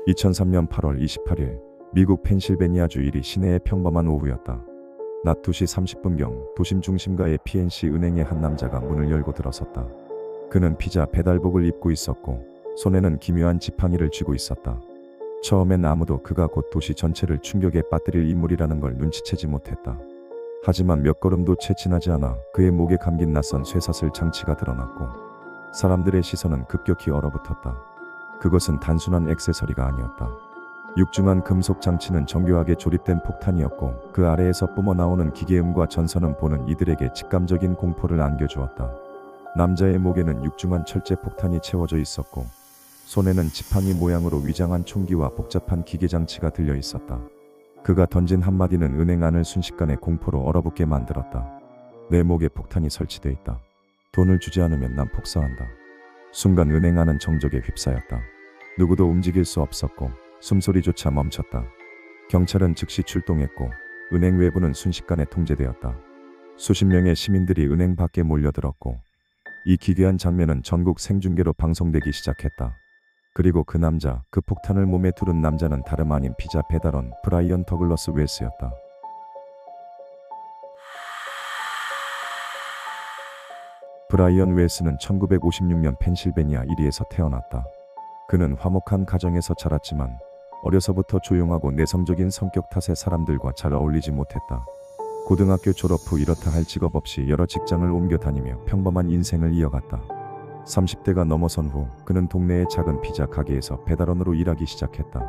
2003년 8월 28일 미국 펜실베니아주 일이 시내의 평범한 오후였다. 낮 2시 30분경 도심 중심가의 PNC 은행의 한 남자가 문을 열고 들어섰다. 그는 피자 배달복을 입고 있었고 손에는 기묘한 지팡이를 쥐고 있었다. 처음엔 아무도 그가 곧 도시 전체를 충격에 빠뜨릴 인물이라는 걸 눈치채지 못했다. 하지만 몇 걸음도 채 지나지 않아 그의 목에 감긴 낯선 쇠사슬 장치가 드러났고 사람들의 시선은 급격히 얼어붙었다. 그것은 단순한 액세서리가 아니었다. 육중한 금속 장치는 정교하게 조립된 폭탄이었고 그 아래에서 뿜어나오는 기계음과 전선은 보는 이들에게 직감적인 공포를 안겨주었다. 남자의 목에는 육중한 철제 폭탄이 채워져 있었고 손에는 지팡이 모양으로 위장한 총기와 복잡한 기계 장치가 들려 있었다. 그가 던진 한마디는 은행 안을 순식간에 공포로 얼어붙게 만들었다. 내 목에 폭탄이 설치돼 있다. 돈을 주지 않으면 난 폭사한다. 순간 은행 안은 정적에 휩싸였다. 누구도 움직일 수 없었고 숨소리조차 멈췄다. 경찰은 즉시 출동했고 은행 외부는 순식간에 통제되었다. 수십 명의 시민들이 은행 밖에 몰려들었고 이 기괴한 장면은 전국 생중계로 방송되기 시작했다. 그리고 그 남자, 그 폭탄을 몸에 두른 남자는 다름 아닌 피자 배달원 브라이언 더글러스 웰스였다. 브라이언 웰스는 1956년 펜실베니아 이리에서 태어났다. 그는 화목한 가정에서 자랐지만 어려서부터 조용하고 내성적인 성격 탓에 사람들과 잘 어울리지 못했다. 고등학교 졸업 후 이렇다 할 직업 없이 여러 직장을 옮겨 다니며 평범한 인생을 이어갔다. 30대가 넘어선 후 그는 동네의 작은 피자 가게에서 배달원으로 일하기 시작했다.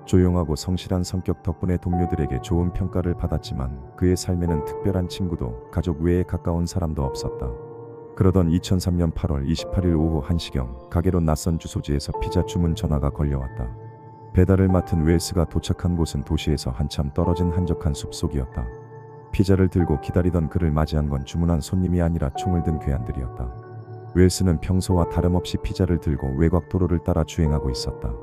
조용하고 성실한 성격 덕분에 동료들에게 좋은 평가를 받았지만 그의 삶에는 특별한 친구도 가족 외에 가까운 사람도 없었다. 그러던 2003년 8월 28일 오후 1시경 가게로 낯선 주소지에서 피자 주문 전화가 걸려왔다. 배달을 맡은 웰스가 도착한 곳은 도시에서 한참 떨어진 한적한 숲속이었다. 피자를 들고 기다리던 그를 맞이한 건 주문한 손님이 아니라 총을 든 괴한들이었다. 웰스는 평소와 다름없이 피자를 들고 외곽 도로를 따라 주행하고 있었다.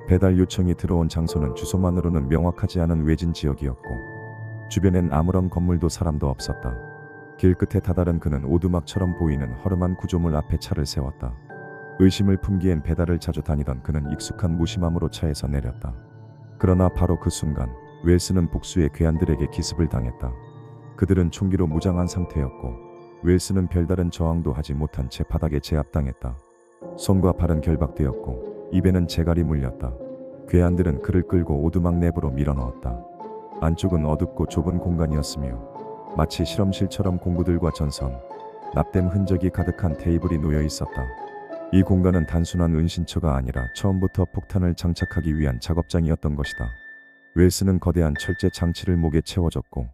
배달 요청이 들어온 장소는 주소만으로는 명확하지 않은 외진 지역이었고 주변엔 아무런 건물도 사람도 없었다. 길 끝에 다다른 그는 오두막처럼 보이는 허름한 구조물 앞에 차를 세웠다. 의심을 품기엔 배달을 자주 다니던 그는 익숙한 무심함으로 차에서 내렸다. 그러나 바로 그 순간 웰스는 복수의 괴한들에게 기습을 당했다. 그들은 총기로 무장한 상태였고 웰스는 별다른 저항도 하지 못한 채 바닥에 제압당했다. 손과 발은 결박되었고 입에는 재갈이 물렸다. 괴한들은 그를 끌고 오두막 내부로 밀어넣었다. 안쪽은 어둡고 좁은 공간이었으며 마치 실험실처럼 공구들과 전선, 납땜 흔적이 가득한 테이블이 놓여 있었다. 이 공간은 단순한 은신처가 아니라 처음부터 폭탄을 장착하기 위한 작업장이었던 것이다. 웰스는 거대한 철제 장치를 목에 채워줬고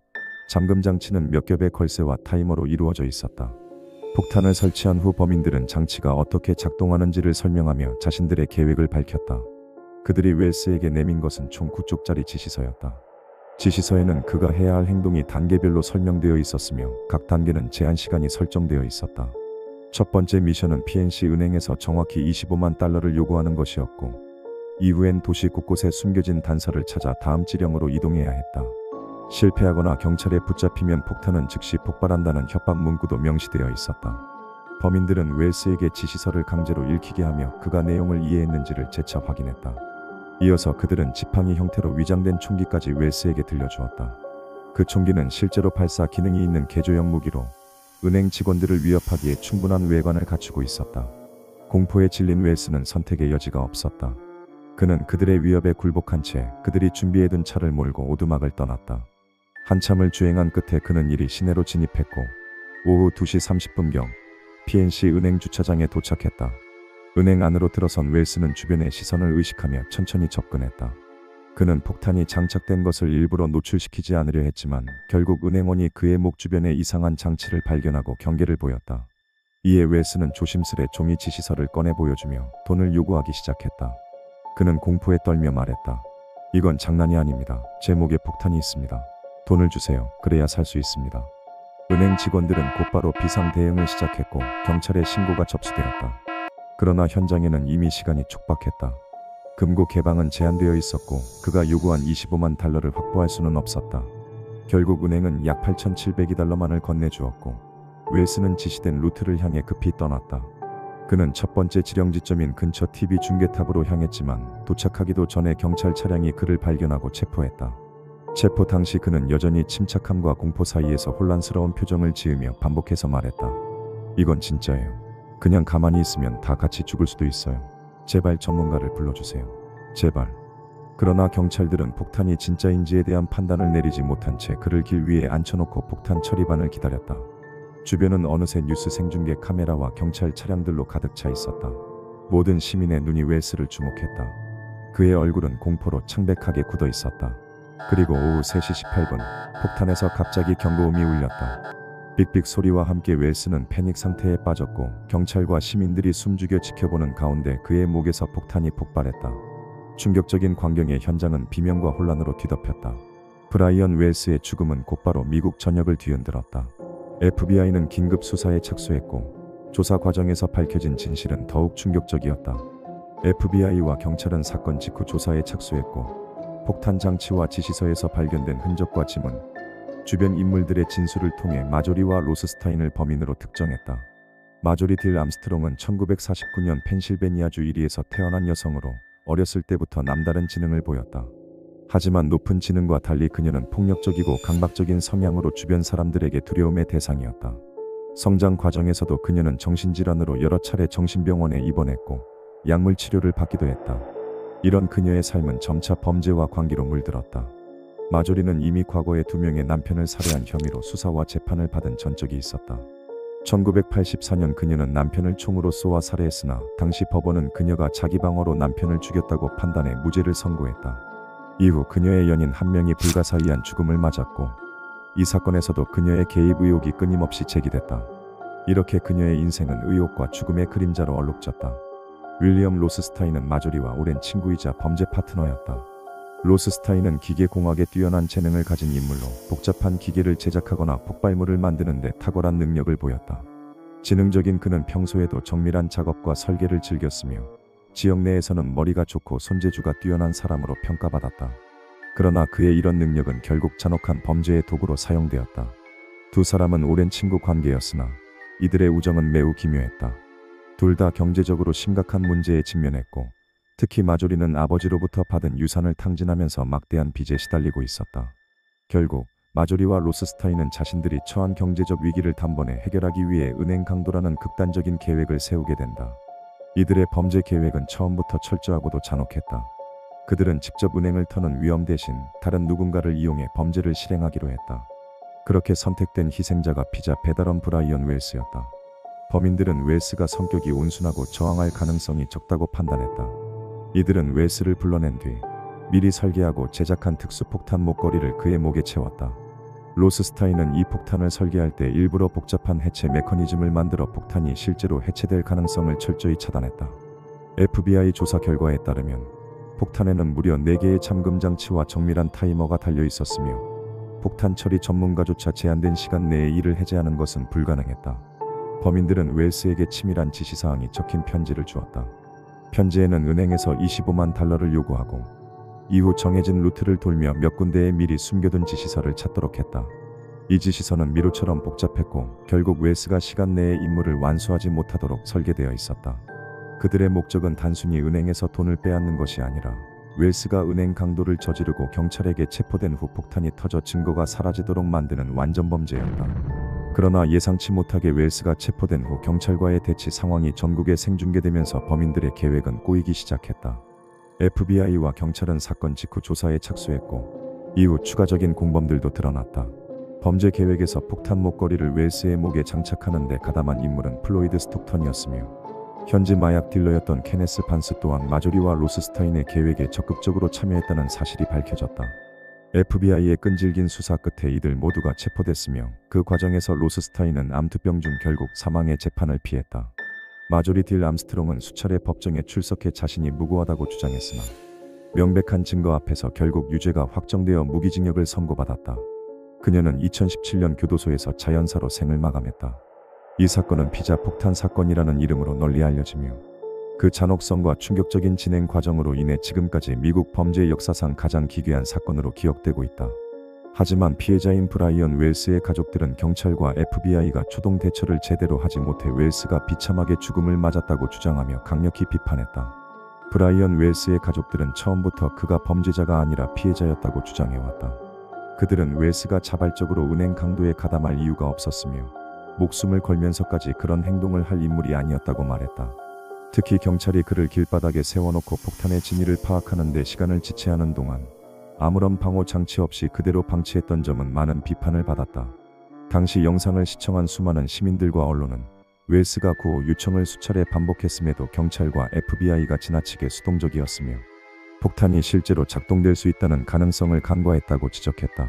잠금 장치는 몇 겹의 걸쇠와 타이머로 이루어져 있었다. 폭탄을 설치한 후 범인들은 장치가 어떻게 작동하는지를 설명하며 자신들의 계획을 밝혔다. 그들이 웰스에게 내민 것은 총 9쪽짜리 지시서였다. 지시서에는 그가 해야 할 행동이 단계별로 설명되어 있었으며 각 단계는 제한 시간이 설정되어 있었다. 첫 번째 미션은 PNC 은행에서 정확히 25만 달러를 요구하는 것이었고 이후엔 도시 곳곳에 숨겨진 단서를 찾아 다음 지령으로 이동해야 했다. 실패하거나 경찰에 붙잡히면 폭탄은 즉시 폭발한다는 협박 문구도 명시되어 있었다. 범인들은 웰스에게 지시서를 강제로 읽히게 하며 그가 내용을 이해했는지를 재차 확인했다. 이어서 그들은 지팡이 형태로 위장된 총기까지 웰스에게 들려주었다. 그 총기는 실제로 발사 기능이 있는 개조형 무기로 은행 직원들을 위협하기에 충분한 외관을 갖추고 있었다. 공포에 질린 웰스는 선택의 여지가 없었다. 그는 그들의 위협에 굴복한 채 그들이 준비해둔 차를 몰고 오두막을 떠났다. 한참을 주행한 끝에 그는 이리 시내로 진입했고 오후 2시 30분경 PNC 은행 주차장에 도착했다. 은행 안으로 들어선 웰스는 주변의 시선을 의식하며 천천히 접근했다. 그는 폭탄이 장착된 것을 일부러 노출시키지 않으려 했지만 결국 은행원이 그의 목 주변에 이상한 장치를 발견하고 경계를 보였다. 이에 웰스는 조심스레 종이 지시서를 꺼내 보여주며 돈을 요구하기 시작했다. 그는 공포에 떨며 말했다. 이건 장난이 아닙니다. 제 목에 폭탄이 있습니다. 돈을 주세요. 그래야 살 수 있습니다. 은행 직원들은 곧바로 비상 대응을 시작했고 경찰에 신고가 접수되었다. 그러나 현장에는 이미 시간이 촉박했다. 금고 개방은 제한되어 있었고 그가 요구한 25만 달러를 확보할 수는 없었다. 결국 은행은 약 8,702달러만을 건네주었고 웰스는 지시된 루트를 향해 급히 떠났다. 그는 첫 번째 지령 지점인 근처 TV 중계탑으로 향했지만 도착하기도 전에 경찰 차량이 그를 발견하고 체포했다. 체포 당시 그는 여전히 침착함과 공포 사이에서 혼란스러운 표정을 지으며 반복해서 말했다. 이건 진짜예요. 그냥 가만히 있으면 다 같이 죽을 수도 있어요. 제발 전문가를 불러주세요. 제발. 그러나 경찰들은 폭탄이 진짜인지에 대한 판단을 내리지 못한 채 그를 길 위에 앉혀놓고 폭탄 처리반을 기다렸다. 주변은 어느새 뉴스 생중계 카메라와 경찰 차량들로 가득 차 있었다. 모든 시민의 눈이 웰스를 주목했다. 그의 얼굴은 공포로 창백하게 굳어 있었다. 그리고 오후 3시 18분 폭탄에서 갑자기 경고음이 울렸다. 삑삑 소리와 함께 웰스는 패닉 상태에 빠졌고 경찰과 시민들이 숨죽여 지켜보는 가운데 그의 목에서 폭탄이 폭발했다. 충격적인 광경에 현장은 비명과 혼란으로 뒤덮였다. 브라이언 웰스의 죽음은 곧바로 미국 전역을 뒤흔들었다. FBI는 긴급 수사에 착수했고 조사 과정에서 밝혀진 진실은 더욱 충격적이었다. FBI와 경찰은 사건 직후 조사에 착수했고 폭탄 장치와 지시서에서 발견된 흔적과 지문, 주변 인물들의 진술을 통해 마조리와 로스스타인을 범인으로 특정했다. 마조리 딜 암스트롱은 1949년 펜실베니아주 이리에서 태어난 여성으로 어렸을 때부터 남다른 지능을 보였다. 하지만 높은 지능과 달리 그녀는 폭력적이고 강박적인 성향으로 주변 사람들에게 두려움의 대상이었다. 성장 과정에서도 그녀는 정신질환으로 여러 차례 정신병원에 입원했고 약물 치료를 받기도 했다. 이런 그녀의 삶은 점차 범죄와 관계로 물들었다. 마조리는 이미 과거에 2명의 남편을 살해한 혐의로 수사와 재판을 받은 전적이 있었다. 1984년 그녀는 남편을 총으로 쏘아 살해했으나 당시 법원은 그녀가 자기 방어로 남편을 죽였다고 판단해 무죄를 선고했다. 이후 그녀의 연인 한 명이 불가사의한 죽음을 맞았고 이 사건에서도 그녀의 개입 의혹이 끊임없이 제기됐다. 이렇게 그녀의 인생은 의혹과 죽음의 그림자로 얼룩졌다. 윌리엄 로스스타인은 마조리와 오랜 친구이자 범죄 파트너였다. 로스스타인은 기계공학에 뛰어난 재능을 가진 인물로 복잡한 기계를 제작하거나 폭발물을 만드는 데 탁월한 능력을 보였다. 지능적인 그는 평소에도 정밀한 작업과 설계를 즐겼으며 지역 내에서는 머리가 좋고 손재주가 뛰어난 사람으로 평가받았다. 그러나 그의 이런 능력은 결국 잔혹한 범죄의 도구로 사용되었다. 두 사람은 오랜 친구 관계였으나 이들의 우정은 매우 기묘했다. 둘 다 경제적으로 심각한 문제에 직면했고 특히 마조리는 아버지로부터 받은 유산을 탕진하면서 막대한 빚에 시달리고 있었다. 결국 마조리와 로스스타인은 자신들이 처한 경제적 위기를 단번에 해결하기 위해 은행 강도라는 극단적인 계획을 세우게 된다. 이들의 범죄 계획은 처음부터 철저하고도 잔혹했다. 그들은 직접 은행을 터는 위험 대신 다른 누군가를 이용해 범죄를 실행하기로 했다. 그렇게 선택된 희생자가 피자 배달원 브라이언 웰스였다. 범인들은 웰스가 성격이 온순하고 저항할 가능성이 적다고 판단했다. 이들은 웰스를 불러낸 뒤 미리 설계하고 제작한 특수폭탄 목걸이를 그의 목에 채웠다. 로스스타인은 이 폭탄을 설계할 때 일부러 복잡한 해체 메커니즘을 만들어 폭탄이 실제로 해체될 가능성을 철저히 차단했다. FBI 조사 결과에 따르면 폭탄에는 무려 4개의 잠금 장치와 정밀한 타이머가 달려 있었으며 폭탄 처리 전문가조차 제한된 시간 내에 이를 해제하는 것은 불가능했다. 범인들은 웰스에게 치밀한 지시사항이 적힌 편지를 주었다. 편지에는 은행에서 25만 달러를 요구하고 이후 정해진 루트를 돌며 몇 군데에 미리 숨겨둔 지시서를 찾도록 했다. 이 지시서는 미로처럼 복잡했고 결국 웰스가 시간 내에 임무를 완수하지 못하도록 설계되어 있었다. 그들의 목적은 단순히 은행에서 돈을 빼앗는 것이 아니라 웰스가 은행 강도를 저지르고 경찰에게 체포된 후 폭탄이 터져 증거가 사라지도록 만드는 완전 범죄였다. 그러나 예상치 못하게 웰스가 체포된 후 경찰과의 대치 상황이 전국에 생중계되면서 범인들의 계획은 꼬이기 시작했다. FBI와 경찰은 사건 직후 조사에 착수했고 이후 추가적인 공범들도 드러났다. 범죄 계획에서 폭탄 목걸이를 웰스의 목에 장착하는 데 가담한 인물은 플로이드 스톡턴이었으며 현지 마약 딜러였던 케네스 반스 또한 마조리와 로스스타인의 계획에 적극적으로 참여했다는 사실이 밝혀졌다. FBI의 끈질긴 수사 끝에 이들 모두가 체포됐으며 그 과정에서 로스스타인은 암투병 중 결국 사망의 재판을 피했다. 마조리 딜 암스트롱은 수차례 법정에 출석해 자신이 무고하다고 주장했으나 명백한 증거 앞에서 결국 유죄가 확정되어 무기징역을 선고받았다. 그녀는 2017년 교도소에서 자연사로 생을 마감했다. 이 사건은 피자 폭탄 사건이라는 이름으로 널리 알려지며 그 잔혹성과 충격적인 진행 과정으로 인해 지금까지 미국 범죄 역사상 가장 기괴한 사건으로 기억되고 있다. 하지만 피해자인 브라이언 웰스의 가족들은 경찰과 FBI가 초동 대처를 제대로 하지 못해 웰스가 비참하게 죽음을 맞았다고 주장하며 강력히 비판했다. 브라이언 웰스의 가족들은 처음부터 그가 범죄자가 아니라 피해자였다고 주장해왔다. 그들은 웰스가 자발적으로 은행 강도에 가담할 이유가 없었으며 목숨을 걸면서까지 그런 행동을 할 인물이 아니었다고 말했다. 특히 경찰이 그를 길바닥에 세워놓고 폭탄의 진위를 파악하는 데 시간을 지체하는 동안 아무런 방호 장치 없이 그대로 방치했던 점은 많은 비판을 받았다. 당시 영상을 시청한 수많은 시민들과 언론은 웰스가 구호 요청을 수차례 반복했음에도 경찰과 FBI가 지나치게 수동적이었으며 폭탄이 실제로 작동될 수 있다는 가능성을 간과했다고 지적했다.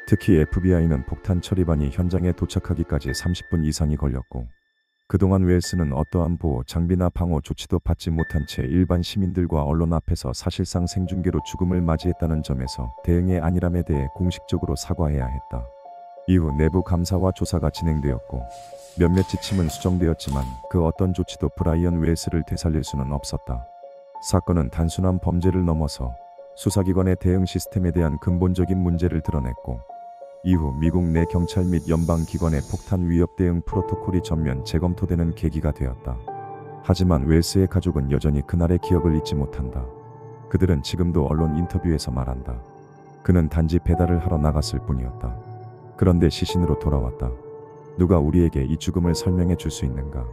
특히 FBI는 폭탄 처리반이 현장에 도착하기까지 30분 이상이 걸렸고 그동안 웰스는 어떠한 보호 장비나 방호 조치도 받지 못한 채 일반 시민들과 언론 앞에서 사실상 생중계로 죽음을 맞이했다는 점에서 대응의 안일함에 대해 공식적으로 사과해야 했다. 이후 내부 감사와 조사가 진행되었고 몇몇 지침은 수정되었지만 그 어떤 조치도 브라이언 웰스를 되살릴 수는 없었다. 사건은 단순한 범죄를 넘어서 수사기관의 대응 시스템에 대한 근본적인 문제를 드러냈고 이후 미국 내 경찰 및 연방기관의 폭탄 위협 대응 프로토콜이 전면 재검토되는 계기가 되었다. 하지만 웰스의 가족은 여전히 그날의 기억을 잊지 못한다. 그들은 지금도 언론 인터뷰에서 말한다. 그는 단지 배달을 하러 나갔을 뿐이었다. 그런데 시신으로 돌아왔다. 누가 우리에게 이 죽음을 설명해 줄 수 있는가?